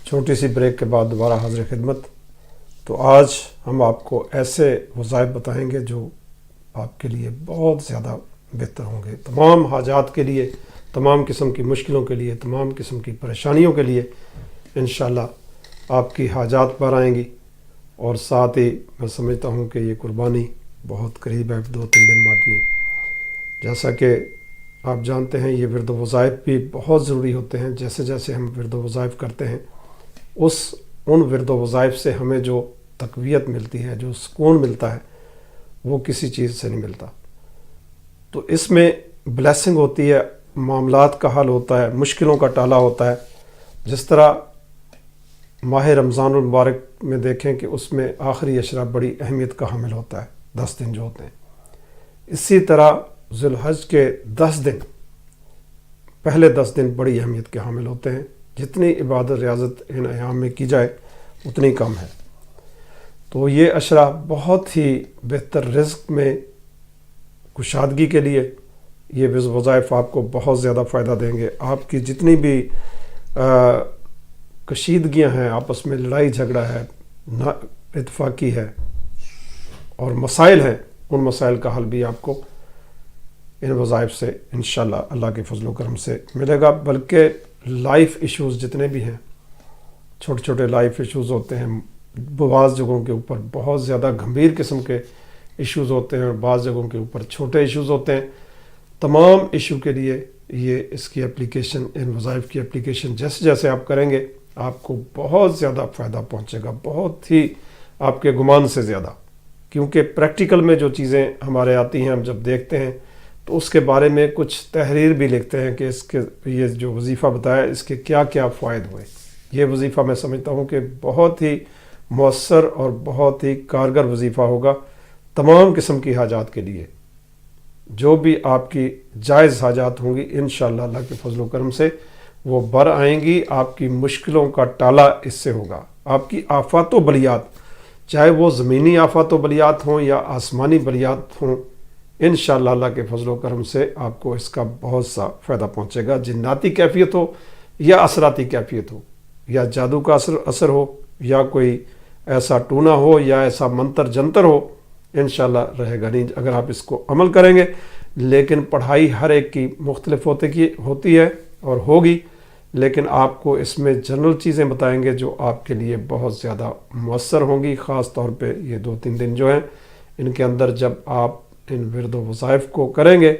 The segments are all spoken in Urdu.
چھوٹی سی بریک کے بعد دوبارہ حاضر خدمت۔ تو آج ہم آپ کو ایسے وظائف بتائیں گے جو آپ کے لیے بہت زیادہ بہتر ہوں گے، تمام حاجات کے لیے، تمام قسم کی مشکلوں کے لیے، تمام قسم کی پریشانیوں کے لیے انشاءاللہ آپ کی حاجات پر آئیں گی۔ اور ساتھ ہی میں سمجھتا ہوں کہ یہ قربانی بہت قریب ہے، 2-3 دن باقی ہیں۔ جیسا کہ آپ جانتے ہیں یہ ورد و وظائف بھی بہت ضروری ہوتے ہیں۔ جیسے جیسے ہم ورد و وظائف کرتے ہیں ان ورد و وظائف سے ہمیں جو تقویت ملتی ہے، جو سکون ملتا ہے، وہ کسی چیز سے نہیں ملتا۔ تو اس میں بلیسنگ ہوتی ہے، معاملات کا حل ہوتا ہے، مشکلوں کا ٹالا ہوتا ہے۔ جس طرح ماہ رمضان المبارک میں دیکھیں کہ اس میں آخری عشرہ بڑی اہمیت کا حامل ہوتا ہے، 10 دن جو ہوتے ہیں۔ اسی طرح ذی الحج کے 10 دن، پہلے 10 دن بڑی اہمیت کے حامل ہوتے ہیں۔ جتنی عبادت ریاضت ان ایام میں کی جائے اتنی کم ہے۔ تو یہ عشرہ بہت ہی بہتر رزق میں کشادگی کے لیے یہ وظائف آپ کو بہت زیادہ فائدہ دیں گے۔ آپ کی جتنی بھی کشیدگیاں ہیں، آپس میں لڑائی جھگڑا ہے، نا اتفاقی ہے اور مسائل ہیں، ان مسائل کا حل بھی آپ کو ان وظائف سے انشاءاللہ اللہ کے فضل و کرم سے ملے گا۔ بلکہ لائف ایشوز جتنے بھی ہیں، چھوٹے چھوٹے لائف ایشوز ہوتے ہیں، بعض جگہوں کے اوپر بہت زیادہ گھمبیر قسم کے ایشوز ہوتے ہیں اور بعض جگہوں کے اوپر چھوٹے ایشوز ہوتے ہیں۔ تمام ایشو کے لیے یہ اس کی اپلیکیشن، ان وظائف کی اپلیکیشن جیسے جیسے آپ کریں گے آپ کو بہت زیادہ فائدہ پہنچے گا، بہت ہی آپ کے گمان سے زیادہ۔ کیونکہ پریکٹیکل میں جو چیزیں ہمارے آتی ہیں، ہم جب دیکھتے ہیں تو اس کے بارے میں کچھ تحریر بھی لکھتے ہیں کہ اس کے یہ جو وظیفہ بتایا اس کے کیا کیا فوائد ہوئے۔ یہ وظیفہ میں سمجھتا ہوں کہ بہت ہی مؤثر اور بہت ہی کارگر وظیفہ ہوگا تمام قسم کی حاجات کے لیے۔ جو بھی آپ کی جائز حاجات ہوں گی انشاءاللہ اللہ کے فضل و کرم سے وہ بر آئیں گی۔ آپ کی مشکلوں کا ٹالا اس سے ہوگا۔ آپ کی آفات و بلیات، چاہے وہ زمینی آفات و بلیات ہوں یا آسمانی بلیات ہوں، انشاءاللہ اللہ کے فضل و کرم سے آپ کو اس کا بہت سا فائدہ پہنچے گا۔ جناتی کیفیت ہو یا اثراتی کیفیت ہو، یا جادو کا اثر ہو، یا کوئی ایسا ٹونا ہو یا ایسا منتر جنتر ہو، انشاءاللہ رہے گا نہیں اگر آپ اس کو عمل کریں گے۔ لیکن پڑھائی ہر ایک کی مختلف ہوتی ہے اور ہوگی، لیکن آپ کو اس میں جنرل چیزیں بتائیں گے جو آپ کے لیے بہت زیادہ مؤثر ہوں گی۔ خاص طور پہ یہ 2-3 دن جو ہیں ان کے اندر جب آپ ان ورد و وظائف کو کریں گے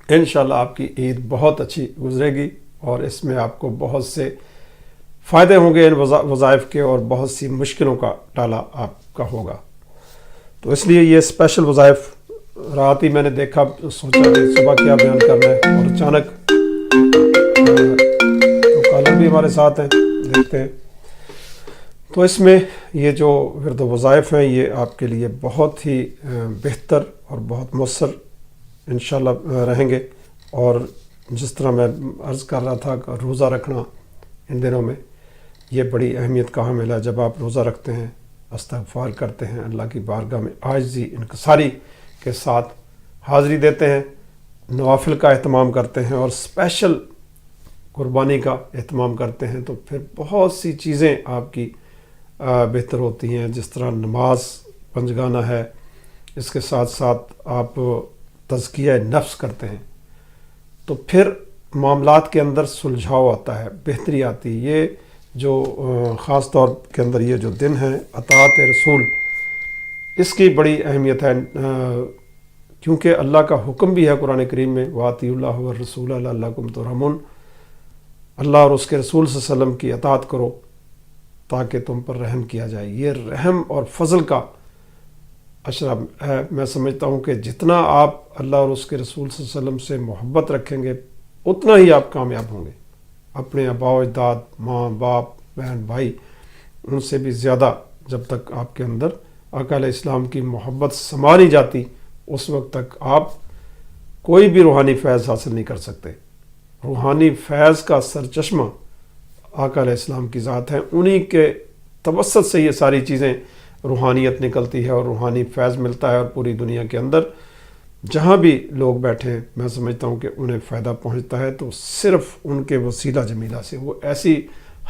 انشاءاللہ آپ کی عید بہت اچھی گزرے گی اور اس میں آپ کو بہت سے فائدے ہوں گے ان وظائف کے، اور بہت سی مشکلوں کا ٹالا آپ کا ہوگا۔ تو اس لیے یہ اسپیشل وظائف رات ہی میں نے دیکھا، سوچا کہ صبح کیا بیان کرنا ہے، اور اچانک تو کالر بھی ہمارے ساتھ ہیں، دیکھتے ہیں۔ تو اس میں یہ جو ورد و وظائف ہیں یہ آپ کے لیے بہت ہی بہتر اور بہت مؤثر انشاءاللہ رہیں گے۔ اور جس طرح میں عرض کر رہا تھا کہ روزہ رکھنا ان دنوں میں یہ بڑی اہمیت کا حامل ہے۔ جب آپ روزہ رکھتے ہیں، استغفار کرتے ہیں، اللہ کی بارگاہ میں عاجزی انکساری کے ساتھ حاضری دیتے ہیں، نوافل کا اہتمام کرتے ہیں اور اسپیشل قربانی کا اہتمام کرتے ہیں، تو پھر بہت سی چیزیں آپ کی بہتر ہوتی ہیں۔ جس طرح نماز پنجگانہ ہے، اس کے ساتھ ساتھ آپ تزکیہ نفس کرتے ہیں، تو پھر معاملات کے اندر سلجھاؤ آتا ہے، بہتری آتی ہے۔ یہ جو خاص طور کے اندر یہ جو دن ہے اطاعت رسول، اس کی بڑی اہمیت ہے، کیونکہ اللہ کا حکم بھی ہے قرآن کریم میں، وَأَطِیعُوا اللَّهَ وَالرَّسُولَ لَعَلَّکُمْ تُرْحَمُونَ، اللہ اور اس کے رسول صلی اللہ علیہ وسلم کی اطاعت کرو تاکہ تم پر رحم کیا جائے۔ یہ رحم اور فضل کا عشرہ ہے۔ میں سمجھتا ہوں کہ جتنا آپ اللہ اور اس کے رسول صلی اللہ علیہ وسلم سے محبت رکھیں گے اتنا ہی آپ کامیاب ہوں گے۔ اپنے آباء و اجداد، ماں باپ، بہن بھائی، ان سے بھی زیادہ جب تک آپ کے اندر آقا علیہ السلام کی محبت سما نہیں جاتی اس وقت تک آپ کوئی بھی روحانی فیض حاصل نہیں کر سکتے. روحانی فیض کا سرچشمہ آقا علیہ السلام کی ذات ہے، انہی کے توسط سے یہ ساری چیزیں روحانیت نکلتی ہے اور روحانی فیض ملتا ہے، اور پوری دنیا کے اندر جہاں بھی لوگ بیٹھے ہیں میں سمجھتا ہوں کہ انہیں فائدہ پہنچتا ہے تو صرف ان کے وسیلہ جمیلہ سے. وہ ایسی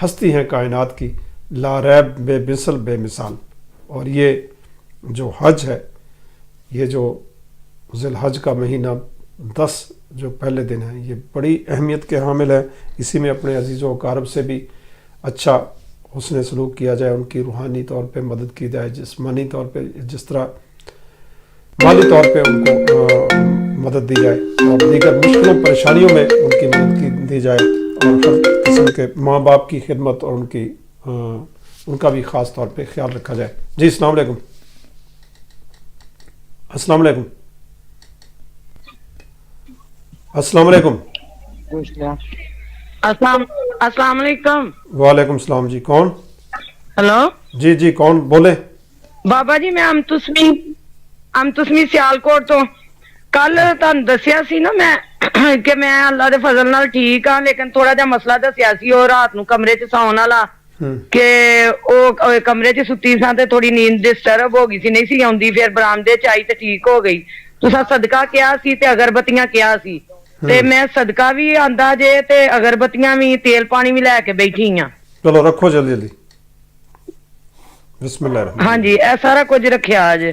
ہستی ہیں کائنات کی لا ریب، بے مثل، بے مثال. اور یہ جو حج ہے، یہ جو ذی الحج کا مہینہ 10 جو پہلے دن ہیں، یہ بڑی اہمیت کے حامل ہے. اسی میں اپنے عزیز و اقارب سے بھی اچھا حسن سلوک کیا جائے، ان کی روحانی طور پہ مدد کی جائے، جسمانی طور پہ جس طرح مالی طور پہ ان کو مدد دی جائے، اور دیگر مشکلوں پریشانیوں میں ان کی مدد دی جائے، اور ہر قسم کے ماں باپ کی خدمت اور ان کا بھی خاص طور پہ خیال رکھا جائے. جی السلام علیکم. السلام علیکم. السلام علیکم. السلام علیکم. وعلیکم السلام. جی کون؟ ہلو. جی کون بولے؟ بابا جی میں امتسمی سیالکوٹ تو. کل تہن دسیا سی نا میں کہ میں اللہ دے فضل نال ٹھیک ہاں، لیکن تھوڑا جا مسئلہ دسیا سی او رات نو کمرے چ سون والا کہ او کمرے چ ستی ساں تے تھوڑی نیند ڈسٹرب ہو گئی سی، نہیں سی آوندی، پھر برآمدے چ آئی تے ٹھیک ہو گئی. تساں صدقہ کیا سی تے اگربتیاں کیا سی تے میں صدقہ بھی آندا جے تے اگربتیاں بھی، تیل پانی بھی لے کے بیٹھی ہاں. چلو رکھو جلدی جلدی. بسم اللہ الرحمن. ہاں جی اے سارا کچھ رکھیا اج.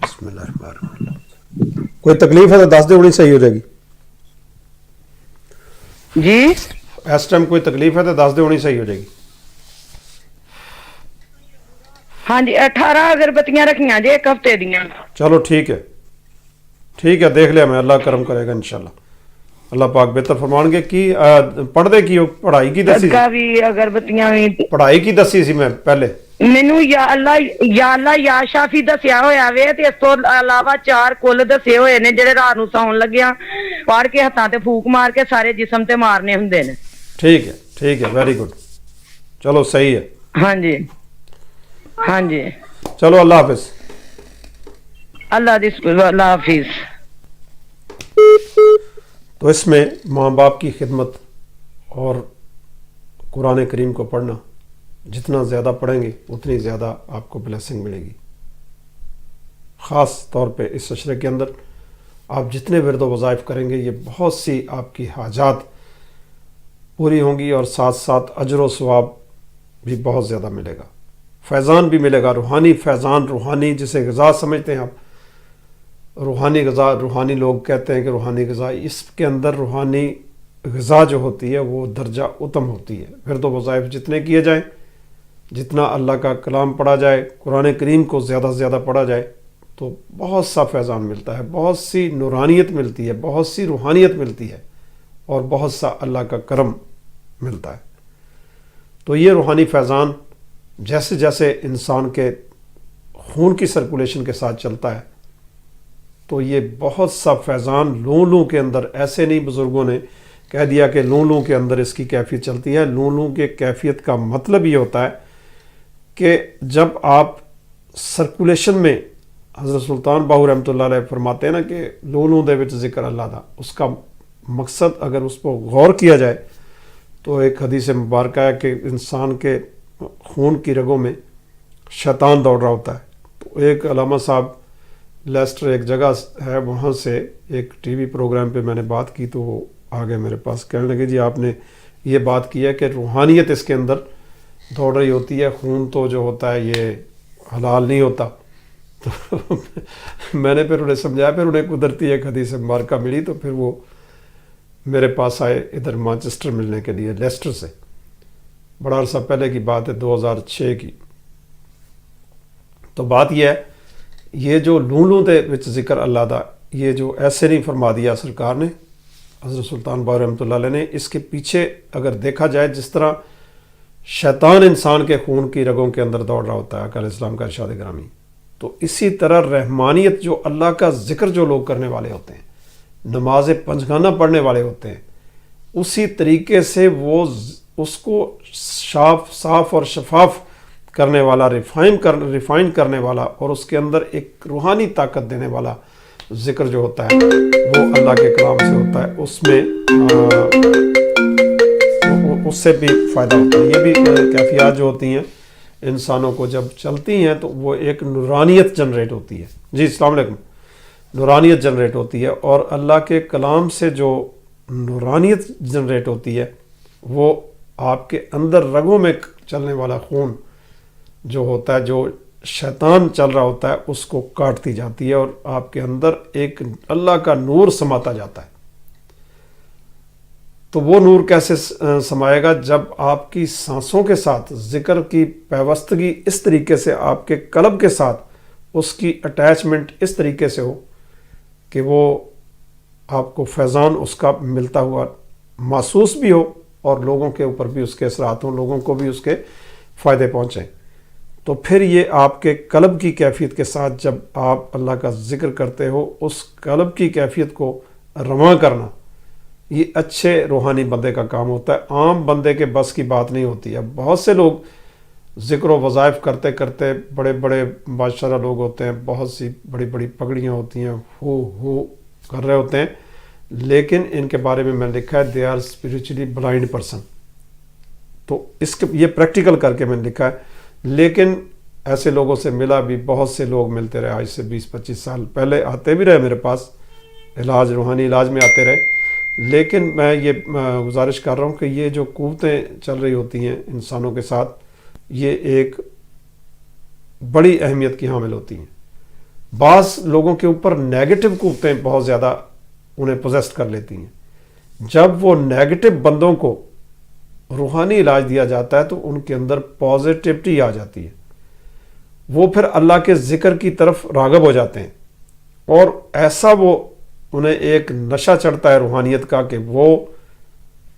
بسم اللہ الرحمن الرحیم. کوئی تکلیف ہے تو دس دے، ہونی صحیح ہو جائے گی. جی اس ٹائم کوئی تکلیف ہے تو دس دے، ہونی صحیح ہو جائے گی. ہاں جی 18 اگربتیاں رکھیاں جی ایک ہفتے دیاں. چلو ٹھیک ہے دیکھ لیا میں. اللہ کرم کرے گا انشاءاللہ. اللہ پاک بہتر فرمان گے. کی پڑھ دے کی پڑھائی کی دسی صدقہ بھی اگربتیاں بھی. پڑھائی کی دسی سی میں پہلے. مینوں یا اللہ یا شافی دسیا ہویا وے تے اس تو علاوہ 4 کل دسے ہوئے نے جڑے رات نو سون لگیا پڑھ کے ہتھاں تے پھوک مار کے سارے جسم تے مارنے ہوندے نے. ٹھیک ہے ویری گڈ. چلو صحیح ہے. ہاں جی چلو اللہ حافظ. اللہ حافظ. تو اس میں ماں باپ کی خدمت اور قرآن کریم کو پڑھنا، جتنا زیادہ پڑھیں گے اتنی زیادہ آپ کو بلیسنگ ملے گی. خاص طور پہ اس عشرے کے اندر آپ جتنے ورد و وظائف کریں گے، یہ بہت سی آپ کی حاجات پوری ہوں گی، اور ساتھ ساتھ اجر و ثواب بھی بہت زیادہ ملے گا. فیضان بھی ملے گا، روحانی فیضان. روحانی جسے غذا سمجھتے ہیں آپ، روحانی غذا، روحانی لوگ کہتے ہیں کہ روحانی غذا، اس کے اندر روحانی غذا جو ہوتی ہے وہ درجہ اتم ہوتی ہے. ورد و وظائف جتنے کیے جائیں، جتنا اللہ کا کلام پڑھا جائے، قرآن کریم کو زیادہ سے زیادہ پڑھا جائے، تو بہت سا فیضان ملتا ہے، بہت سی نورانیت ملتی ہے، بہت سی روحانیت ملتی ہے، اور بہت سا اللہ کا کرم ملتا ہے. تو یہ روحانی فیضان جیسے جیسے انسان کے خون کی سرکولیشن کے ساتھ چلتا ہے، تو یہ بہت سا فیضان لوں کے اندر، ایسے نہیں بزرگوں نے کہہ دیا کہ لوں کے اندر اس کی کیفیت چلتی ہے. لوں کے کیفیت کا مطلب یہ ہوتا ہے کہ جب آپ سرکولیشن میں، حضرت سلطان باہو رحمۃ اللہ علیہ فرماتے ہیں نا کہ لوں دے وچ ذکر اللہ دا، اس کا مقصد اگر اس پر غور کیا جائے تو ایک حدیث مبارکہ ہے کہ انسان کے خون کی رگوں میں شیطان دوڑ رہا ہوتا ہے. تو ایک علامہ صاحب لیسٹر ایک جگہ ہے، وہاں سے ایک ٹی وی پروگرام پہ میں نے بات کی، تو وہ آگے میرے پاس کہنے لگے جی آپ نے یہ بات کی ہے کہ روحانیت اس کے اندر دوڑ رہی ہوتی ہے، خون تو جو ہوتا ہے یہ حلال نہیں ہوتا. تو میں نے پھر انہیں سمجھایا، پھر انہیں قدرتی ایک حدیث مبارکہ ملی، تو پھر وہ میرے پاس آئے ادھر مانچسٹر ملنے کے لیے، لیسٹر سے. بڑا عرصہ پہلے کی بات ہے، 2006 کی. تو بات یہ ہے، یہ جو لوں دے وچ ذکر اللہ دا، یہ جو ایسے نہیں فرما دیا سرکار نے، حضرت سلطان باہو رحمۃ اللہ علیہ نے. اس کے پیچھے اگر دیکھا جائے، جس طرح شیطان انسان کے خون کی رگوں کے اندر دوڑ رہا ہوتا ہے، آقا علیہ السلام کا ارشاد گرامی، تو اسی طرح رحمانیت، جو اللہ کا ذکر جو لوگ کرنے والے ہوتے ہیں، نماز پنجگانہ پڑھنے والے ہوتے ہیں، اسی طریقے سے وہ اس کو صاف اور شفاف کرنے والا، ریفائن کرنے والا، اور اس کے اندر ایک روحانی طاقت دینے والا ذکر جو ہوتا ہے وہ اللہ کے کلام سے ہوتا ہے، اس میں اس سے بھی فائدہ ہوتا ہے۔ یہ بھی کیفیات جو ہوتی ہیں انسانوں کو جب چلتی ہیں تو وہ ایک نورانیت جنریٹ ہوتی ہے۔ جی السلام علیکم۔ نورانیت جنریٹ ہوتی ہے، اور اللہ کے کلام سے جو نورانیت جنریٹ ہوتی ہے وہ آپ کے اندر رگوں میں چلنے والا خون جو ہوتا ہے، جو شیطان چل رہا ہوتا ہے، اس کو کاٹتی جاتی ہے، اور آپ کے اندر ایک اللہ کا نور سماتا جاتا ہے۔ تو وہ نور کیسے سمائے گا؟ جب آپ کی سانسوں کے ساتھ ذکر کی پیوستگی اس طریقے سے، آپ کے قلب کے ساتھ اس کی اٹیچمنٹ اس طریقے سے ہو کہ وہ آپ کو فیضان اس کا ملتا ہوا محسوس بھی ہو، اور لوگوں کے اوپر بھی اس کے اثرات ہوں، لوگوں کو بھی اس کے فائدے پہنچیں، تو پھر یہ آپ کے قلب کی کیفیت کے ساتھ جب آپ اللہ کا ذکر کرتے ہو، اس قلب کی کیفیت کو رواں کرنا یہ اچھے روحانی بندے کا کام ہوتا ہے، عام بندے کے بس کی بات نہیں ہوتی۔ اب بہت سے لوگ ذکر و وظائف کرتے کرتے بڑے بڑے بادشاہ لوگ ہوتے ہیں، بہت سی بڑی بڑی پگڑیاں ہوتی ہیں، ہو کر رہے ہوتے ہیں، لیکن ان کے بارے میں میں نے لکھا ہے they are spiritually blind person. تو اس کے یہ پریکٹیکل کر کے میں نے لکھا ہے، لیکن ایسے لوگوں سے ملا بھی، بہت سے لوگ ملتے رہے، آج سے 20-25 سال پہلے آتے بھی رہے میرے پاس، روحانی علاج میں آتے رہے، لیکن میں یہ گزارش کر رہا ہوں کہ یہ جو قوتیں چل رہی ہوتی ہیں انسانوں کے ساتھ، یہ ایک بڑی اہمیت کی حامل ہوتی ہیں۔ بعض لوگوں کے اوپر نیگیٹو قوتیں بہت زیادہ انہیں پوزیسٹ کر لیتی ہیں۔ جب وہ نیگیٹو بندوں کو روحانی علاج دیا جاتا ہے تو ان کے اندر پازیٹیوٹی آ جاتی ہے، وہ پھر اللہ کے ذکر کی طرف راغب ہو جاتے ہیں، اور ایسا وہ انہیں ایک نشہ چڑھتا ہے روحانیت کا کہ وہ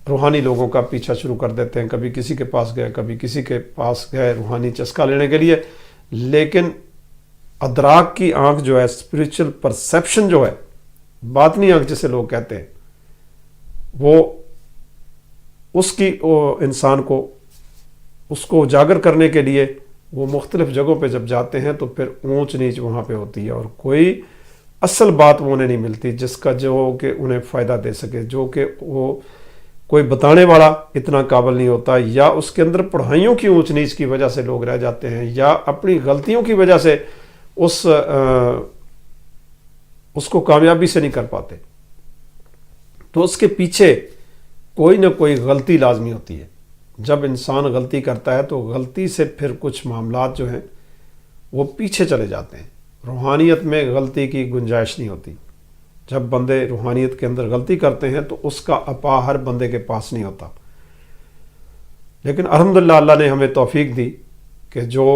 روحانی لوگوں کا پیچھا شروع کر دیتے ہیں، کبھی کسی کے پاس گئے، کبھی کسی کے پاس گئے روحانی چسکا لینے کے لیے، لیکن ادراک کی آنکھ جو ہے، اسپریچل پرسیپشن جو ہے، باطنی آنکھ جسے لوگ کہتے ہیں، وہ اس کی انسان کو اس کو اجاگر کرنے کے لیے وہ مختلف جگہوں پہ جب جاتے ہیں تو پھر اونچ نیچ وہاں پہ ہوتی ہے، اور کوئی اصل بات وہ انہیں نہیں ملتی جس کا جو کہ انہیں فائدہ دے سکے، جو کہ وہ کوئی بتانے والا اتنا قابل نہیں ہوتا، یا اس کے اندر پڑھائیوں کی اونچ نیچ کی وجہ سے لوگ رہ جاتے ہیں، یا اپنی غلطیوں کی وجہ سے اس کو کامیابی سے نہیں کر پاتے۔ تو اس کے پیچھے کوئی نہ کوئی غلطی لازمی ہوتی ہے۔ جب انسان غلطی کرتا ہے تو غلطی سے پھر کچھ معاملات جو ہیں وہ پیچھے چلے جاتے ہیں۔ روحانیت میں غلطی کی گنجائش نہیں ہوتی۔ جب بندے روحانیت کے اندر غلطی کرتے ہیں تو اس کا اپا ہر بندے کے پاس نہیں ہوتا، لیکن الحمدللہ اللہ نے ہمیں توفیق دی کہ جو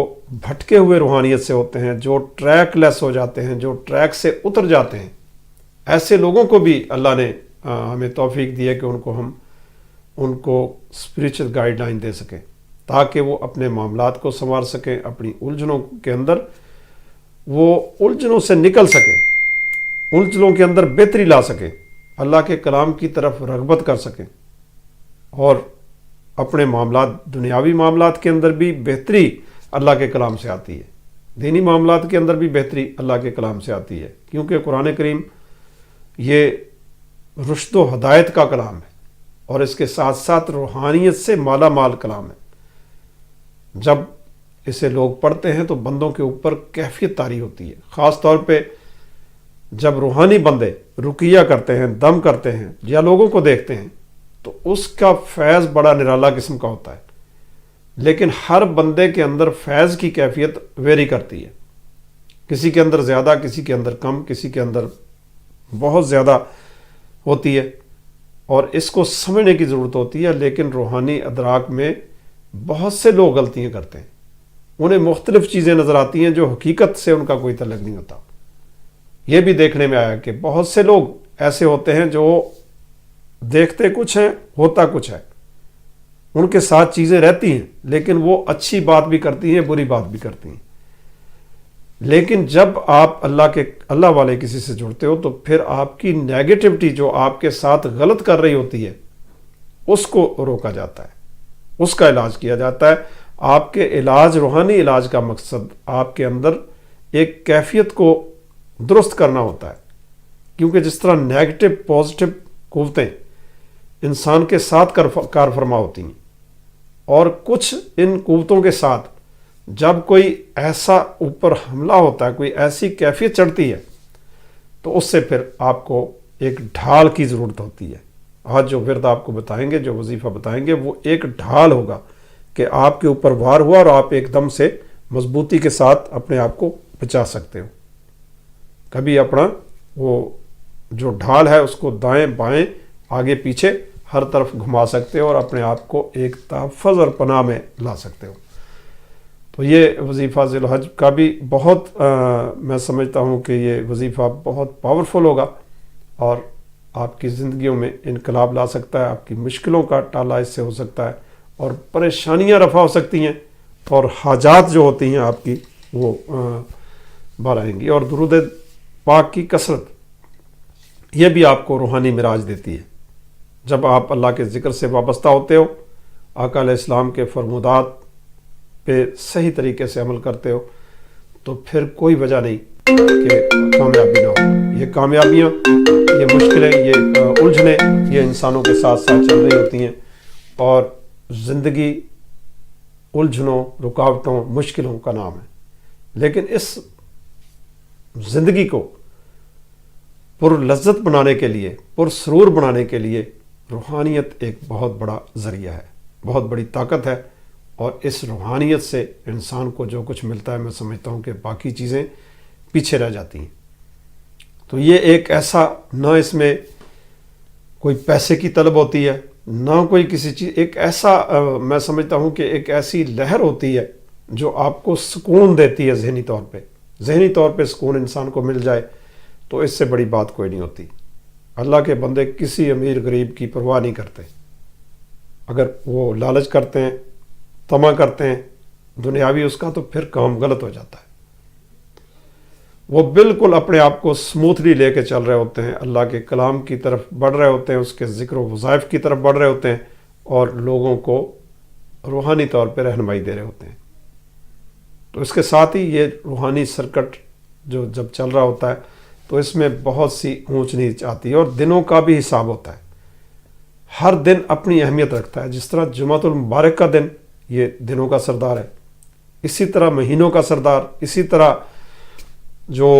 بھٹکے ہوئے روحانیت سے ہوتے ہیں، جو ٹریک لیس ہو جاتے ہیں، جو ٹریک سے اتر جاتے ہیں، ایسے لوگوں کو بھی اللہ نے ہمیں توفیق دی ہے کہ ان کو اسپریچل گائیڈ لائن دے سکیں، تاکہ وہ اپنے معاملات کو سنوار سکیں، اپنی الجھنوں کے اندر وہ الجھنوں سے نکل سکیں، الجھنوں کے اندر بہتری لا سکیں، اللہ کے کلام کی طرف رغبت کر سکیں، اور اپنے معاملات، دنیاوی معاملات کے اندر بھی بہتری اللہ کے کلام سے آتی ہے، دینی معاملات کے اندر بھی بہتری اللہ کے کلام سے آتی ہے، کیونکہ قرآن کریم یہ رشد و ہدایت کا کلام ہے، اور اس کے ساتھ ساتھ روحانیت سے مالا مال کلام ہے۔ جب اسے لوگ پڑھتے ہیں تو بندوں کے اوپر کیفیت طاری ہوتی ہے، خاص طور پہ جب روحانی بندے رقیہ کرتے ہیں، دم کرتے ہیں، یا لوگوں کو دیکھتے ہیں، تو اس کا فیض بڑا نرالا قسم کا ہوتا ہے، لیکن ہر بندے کے اندر فیض کی کیفیت ویری کرتی ہے، کسی کے اندر زیادہ، کسی کے اندر کم، کسی کے اندر بہت زیادہ ہوتی ہے، اور اس کو سمجھنے کی ضرورت ہوتی ہے۔ لیکن روحانی ادراک میں بہت سے لوگ غلطیاں کرتے ہیں، انہیں مختلف چیزیں نظر آتی ہیں جو حقیقت سے ان کا کوئی تعلق نہیں ہوتا۔ یہ بھی دیکھنے میں آیا کہ بہت سے لوگ ایسے ہوتے ہیں جو دیکھتے کچھ ہیں، ہوتا کچھ ہے، ان کے ساتھ چیزیں رہتی ہیں، لیکن وہ اچھی بات بھی کرتی ہیں، بری بات بھی کرتی ہیں۔ لیکن جب آپ اللہ والے کسی سے جڑتے ہو تو پھر آپ کی نیگیٹیوٹی جو آپ کے ساتھ غلط کر رہی ہوتی ہے اس کو روکا جاتا ہے، اس کا علاج کیا جاتا ہے۔ آپ کے علاج، روحانی علاج کا مقصد آپ کے اندر ایک کیفیت کو درست کرنا ہوتا ہے، کیونکہ جس طرح نیگیٹو پازیٹو قوتیں انسان کے ساتھ کار فرما ہوتی ہیں، اور کچھ ان قوتوں کے ساتھ جب کوئی ایسا اوپر حملہ ہوتا ہے، کوئی ایسی کیفیت چڑھتی ہے، تو اس سے پھر آپ کو ایک ڈھال کی ضرورت ہوتی ہے۔ آج جو ورد آپ کو بتائیں گے، جو وظیفہ بتائیں گے، وہ ایک ڈھال ہوگا کہ آپ کے اوپر وار ہوا اور آپ ایک دم سے مضبوطی کے ساتھ اپنے آپ کو بچا سکتے ہو۔ کبھی اپنا وہ جو ڈھال ہے اس کو دائیں بائیں آگے پیچھے ہر طرف گھما سکتے ہو اور اپنے آپ کو ایک تحفظ اور پناہ میں لا سکتے ہو۔ تو یہ وظیفہ ذی الحج کا بھی بہت میں سمجھتا ہوں کہ یہ وظیفہ بہت پاورفل ہوگا اور آپ کی زندگیوں میں انقلاب لا سکتا ہے، آپ کی مشکلوں کا ٹالا اس سے ہو سکتا ہے، اور پریشانیاں رفع ہو سکتی ہیں، اور حاجات جو ہوتی ہیں آپ کی وہ بھر آئیں گی۔ اور درود پاک کی کثرت یہ بھی آپ کو روحانی معراج دیتی ہے۔ جب آپ اللہ کے ذکر سے وابستہ ہوتے ہو، آقا علیہ السلام کے فرمودات پہ صحیح طریقے سے عمل کرتے ہو، تو پھر کوئی وجہ نہیں کہ کامیابی نہ ہو۔ یہ کامیابیاں، یہ مشکلیں، یہ الجھنیں یہ انسانوں کے ساتھ ساتھ چل رہی ہوتی ہیں، اور زندگی الجھنوں، رکاوٹوں، مشکلوں کا نام ہے۔ لیکن اس زندگی کو پر لذت بنانے کے لیے، پر سرور بنانے کے لیے روحانیت ایک بہت بڑا ذریعہ ہے، بہت بڑی طاقت ہے، اور اس روحانیت سے انسان کو جو کچھ ملتا ہے میں سمجھتا ہوں کہ باقی چیزیں پیچھے رہ جاتی ہیں۔ تو یہ ایک ایسا، نہ اس میں کوئی پیسے کی طلب ہوتی ہے، نہ کوئی کسی چیز، ایک ایسا میں سمجھتا ہوں کہ ایک ایسی لہر ہوتی ہے جو آپ کو سکون دیتی ہے ذہنی طور پہ۔ ذہنی طور پہ سکون انسان کو مل جائے تو اس سے بڑی بات کوئی نہیں ہوتی۔ اللہ کے بندے کسی امیر غریب کی پرواہ نہیں کرتے۔ اگر وہ لالچ کرتے ہیں، طمع کرتے ہیں دنیاوی اس کا، تو پھر کام غلط ہو جاتا ہے۔ وہ بالکل اپنے آپ کو سموتھلی لے کے چل رہے ہوتے ہیں، اللہ کے کلام کی طرف بڑھ رہے ہوتے ہیں، اس کے ذکر و وظائف کی طرف بڑھ رہے ہوتے ہیں، اور لوگوں کو روحانی طور پہ رہنمائی دے رہے ہوتے ہیں۔ تو اس کے ساتھ ہی یہ روحانی سرکٹ جو جب چل رہا ہوتا ہے تو اس میں بہت سی اونچ نیچ آتی ہے، اور دنوں کا بھی حساب ہوتا ہے۔ ہر دن اپنی اہمیت رکھتا ہے۔ جس طرح جمعۃ المبارک کا دن یہ دنوں کا سردار ہے، اسی طرح مہینوں کا سردار، اسی طرح جو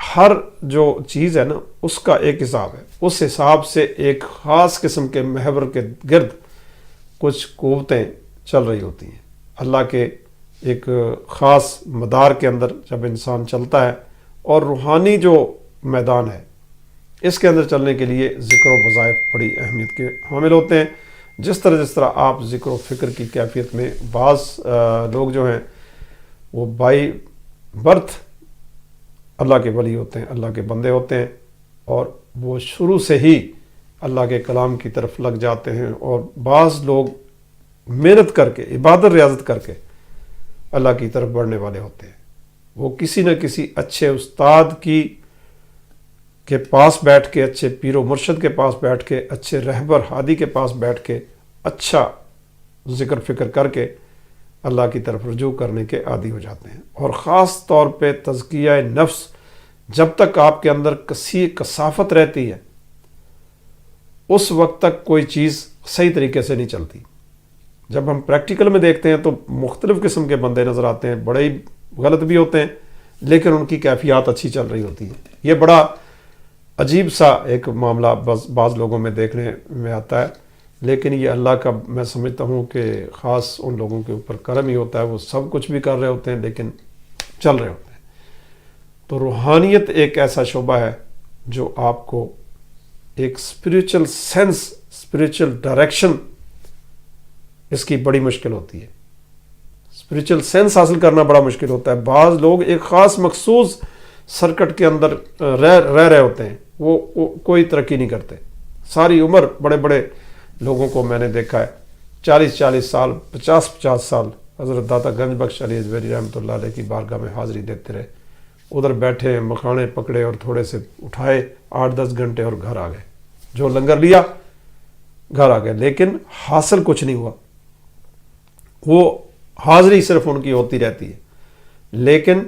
ہر جو چیز ہے نا اس کا ایک حساب ہے۔ اس حساب سے ایک خاص قسم کے محور کے گرد کچھ قوتیں چل رہی ہوتی ہیں۔ اللہ کے ایک خاص مدار کے اندر جب انسان چلتا ہے، اور روحانی جو میدان ہے اس کے اندر چلنے کے لیے ذکر و وظائف بڑی اہمیت کے حامل ہوتے ہیں۔ جس طرح آپ ذکر و فکر کی کیفیت میں، بعض لوگ جو ہیں وہ بائی برتھ اللہ کے ولی ہوتے ہیں، اللہ کے بندے ہوتے ہیں، اور وہ شروع سے ہی اللہ کے کلام کی طرف لگ جاتے ہیں، اور بعض لوگ محنت کر کے، عبادت ریاضت کر کے اللہ کی طرف بڑھنے والے ہوتے ہیں۔ وہ کسی نہ کسی اچھے استاد کے پاس بیٹھ کے، اچھے پیر و مرشد کے پاس بیٹھ کے، اچھے رہبر ہادی کے پاس بیٹھ کے، اچھا ذکر فکر کر کے اللہ کی طرف رجوع کرنے کے عادی ہو جاتے ہیں۔ اور خاص طور پہ تزکیہ نفس جب تک آپ کے اندر کثافت رہتی ہے، اس وقت تک کوئی چیز صحیح طریقے سے نہیں چلتی۔ جب ہم پریکٹیکل میں دیکھتے ہیں تو مختلف قسم کے بندے نظر آتے ہیں، بڑے ہی غلط بھی ہوتے ہیں، لیکن ان کی کیفیات اچھی چل رہی ہوتی ہے۔ یہ بڑا عجیب سا ایک معاملہ بعض لوگوں میں دیکھنے میں آتا ہے، لیکن یہ اللہ کا میں سمجھتا ہوں کہ خاص ان لوگوں کے اوپر کرم ہی ہوتا ہے۔ وہ سب کچھ بھی کر رہے ہوتے ہیں لیکن چل رہے ہوتے ہیں۔ تو روحانیت ایک ایسا شعبہ ہے جو آپ کو ایک اسپریچل سینس، اسپریچل ڈائریکشن، اس کی بڑی مشکل ہوتی ہے۔ اسپریچل سینس حاصل کرنا بڑا مشکل ہوتا ہے۔ بعض لوگ ایک خاص مخصوص سرکٹ کے اندر رہ رہے ہوتے ہیں، وہ کوئی ترقی نہیں کرتے۔ ساری عمر بڑے بڑے لوگوں کو میں نے دیکھا ہے، 40 سال، 50 سال حضرت داتا گنج بخش علی ازویری رحمۃ اللہ علیہ کی بارگاہ میں حاضری دیتے رہے. ادھر بیٹھے مکھانے پکڑے اور تھوڑے سے اٹھائے 8-10 گھنٹے اور گھر آ گئے. جو لنگر لیا گھر آ گئے, لیکن حاصل کچھ نہیں ہوا. وہ حاضری صرف ان کی ہوتی رہتی ہے لیکن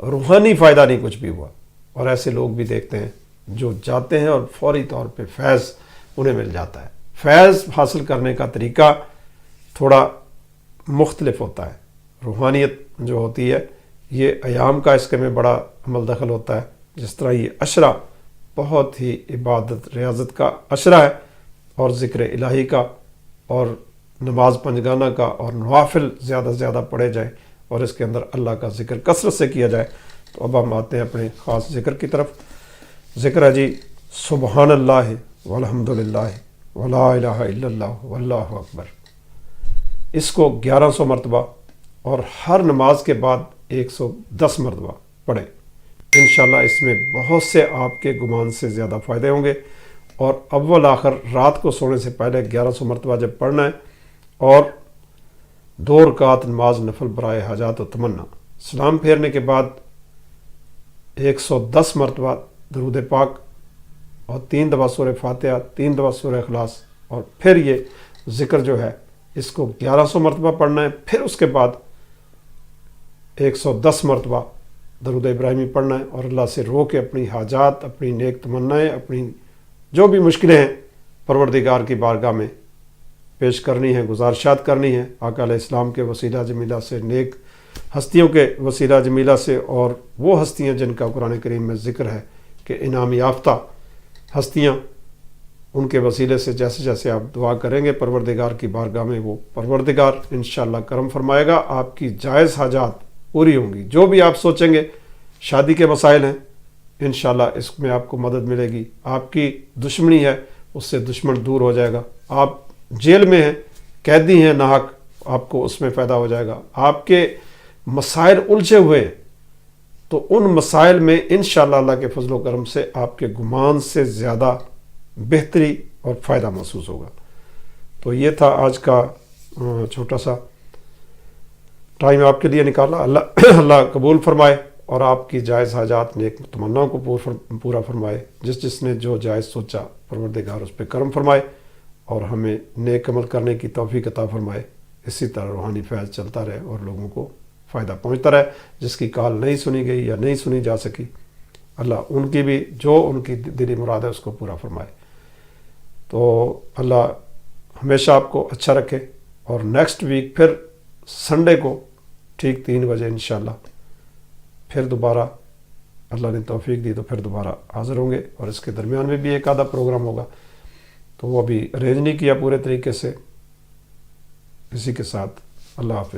روحانی فائدہ نہیں کچھ بھی ہوا. اور ایسے لوگ بھی دیکھتے ہیں جو جاتے ہیں اور فوری طور پہ فیض انہیں مل جاتا ہے. فیض حاصل کرنے کا طریقہ تھوڑا مختلف ہوتا ہے. روحانیت جو ہوتی ہے یہ ایام کا اس کے میں بڑا عمل دخل ہوتا ہے. جس طرح یہ عشرہ بہت ہی عبادت ریاضت کا عشرہ ہے اور ذکر الہی کا اور نماز پنجگانہ کا اور نوافل زیادہ سے زیادہ پڑھے جائیں اور اس کے اندر اللہ کا ذکر کثرت سے کیا جائے. تو اب ہم آتے ہیں اپنے خاص ذکر کی طرف. ذکر ہے جی سبحان اللہ والحمد للہ ولا الہ الا اللہ واللہ اکبر. اس کو 1100 مرتبہ اور ہر نماز کے بعد 110 مرتبہ پڑھیں. انشاءاللہ اس میں بہت سے آپ کے گمان سے زیادہ فائدے ہوں گے. اور اول آخر رات کو سونے سے پہلے 1100 مرتبہ جب پڑھنا ہے اور 2 رکعت نماز نفل برائے حاجات و تمنا, سلام پھیرنے کے بعد 110 مرتبہ درود پاک اور 3 دفعہ سورہ فاتحہ, 3 دفعہ سورہ اخلاص, اور پھر یہ ذکر جو ہے اس کو 1100 مرتبہ پڑھنا ہے. پھر اس کے بعد 110 مرتبہ درود ابراہیمی پڑھنا ہے اور اللہ سے رو کے اپنی حاجات, اپنی نیک تمنائیں, اپنی جو بھی مشکلیں ہیں پروردگار کی بارگاہ میں پیش کرنی ہیں, گزارشات کرنی ہیں. آقا علیہ السلام کے وسیلہ جمیلہ سے, نیک ہستیوں کے وسیلہ جمیلہ سے, اور وہ ہستیاں جن کا قرآن کریم میں ذکر ہے کہ انعام یافتہ ہستیاں, ان کے وسیلے سے جیسے جیسے آپ دعا کریں گے پروردگار کی بارگاہ میں, وہ پروردگار انشاءاللہ کرم فرمائے گا. آپ کی جائز حاجات پوری ہوں گی. جو بھی آپ سوچیں گے, شادی کے مسائل ہیں انشاءاللہ اس میں آپ کو مدد ملے گی. آپ کی دشمنی ہے اس سے دشمن دور ہو جائے گا. آپ جیل میں ہیں, قیدی ہیں ناحق, آپ کو اس میں فائدہ ہو جائے گا. آپ کے مسائل الجھے ہوئے تو ان مسائل میں انشاءاللہ اللہ کے فضل و کرم سے آپ کے گمان سے زیادہ بہتری اور فائدہ محسوس ہوگا. تو یہ تھا آج کا چھوٹا سا ٹائم آپ کے لیے نکالا. اللہ قبول فرمائے اور آپ کی جائز حاجات نیک تمناؤں کو پورا فرمائے. جس نے جو جائز سوچا پروردگار اس پہ کرم فرمائے اور ہمیں نیک عمل کرنے کی توفیق عطا فرمائے. اسی طرح روحانی فیض چلتا رہے اور لوگوں کو فائدہ پہنچتا رہے. جس کی کال نہیں سنی گئی یا نہیں سنی جا سکی, اللہ ان کی بھی جو ان کی دلی مراد ہے اس کو پورا فرمائے. تو اللہ ہمیشہ آپ کو اچھا رکھے. اور نیکسٹ ویک پھر سنڈے کو ٹھیک 3 بجے انشاءاللہ پھر دوبارہ اللہ نے توفیق دی تو پھر دوبارہ حاضر ہوں گے. اور اس کے درمیان میں بھی ایک آدھا پروگرام ہوگا تو وہ ابھی ارینج نہیں کیا پورے طریقے سے. اسی کے ساتھ اللہ حافظ.